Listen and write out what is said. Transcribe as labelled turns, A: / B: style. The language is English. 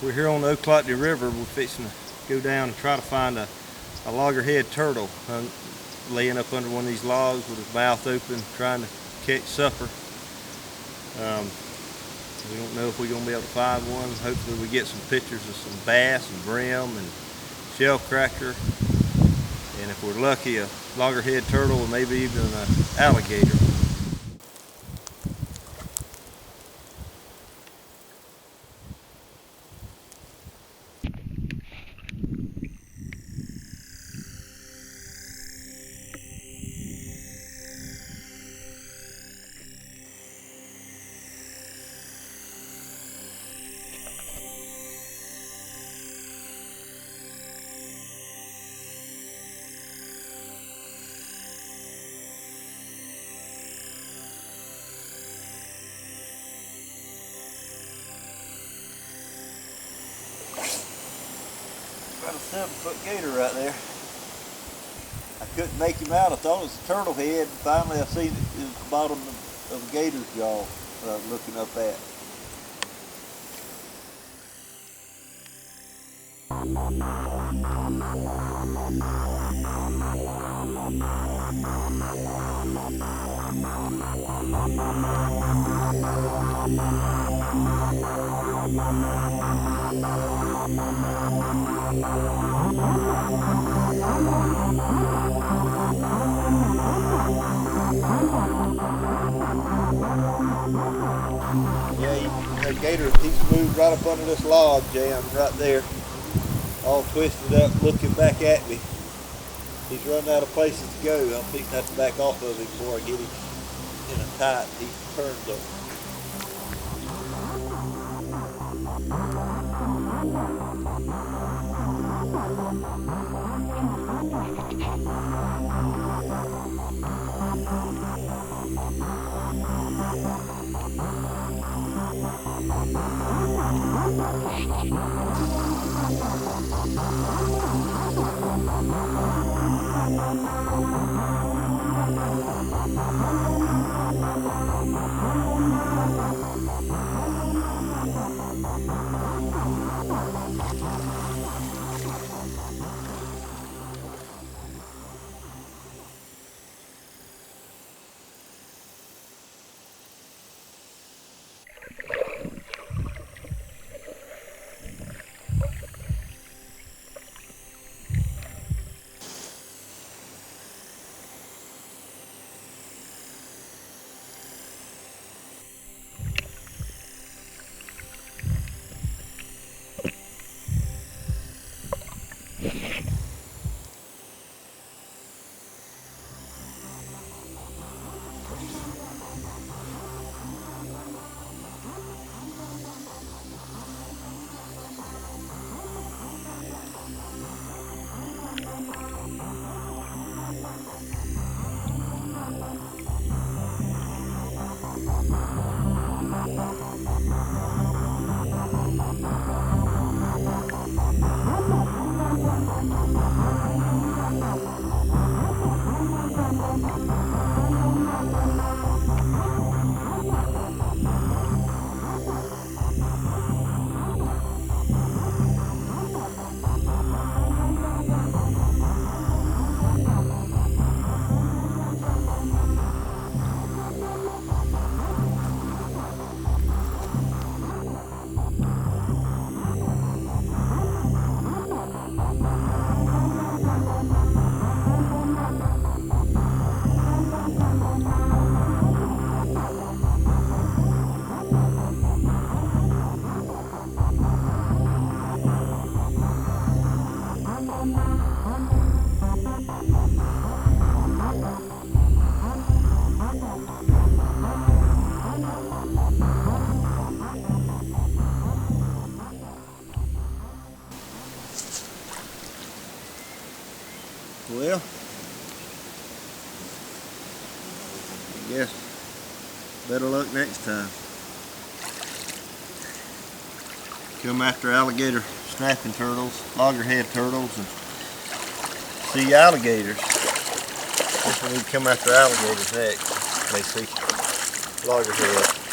A: We're here on the Ochlockonee River. We're fixing to go down and try to find a loggerhead turtle laying up under one of these logs with his mouth open trying to catch supper. We don't know if we're going to be able to find one. Hopefully we get some pictures of some bass and brim and shellcracker, and if we're lucky, a loggerhead turtle or maybe even an alligator. Got a 7-foot gator right there. I couldn't make him out. I thought it was a turtle head, and finally I seen it in the bottom of a gator's jaw that I was looking up at. Yeah, that gator, he's moved right up under this log jam right there, all twisted up, looking back at me. He's running out of places to go. I'm fixing to have to back off of him before I get him in a tight. He turns up. Well, I guess better luck next time. Come after alligator snapping turtles, loggerhead turtles, and see alligators. Guess we need to come after alligators next. They see loggerhead.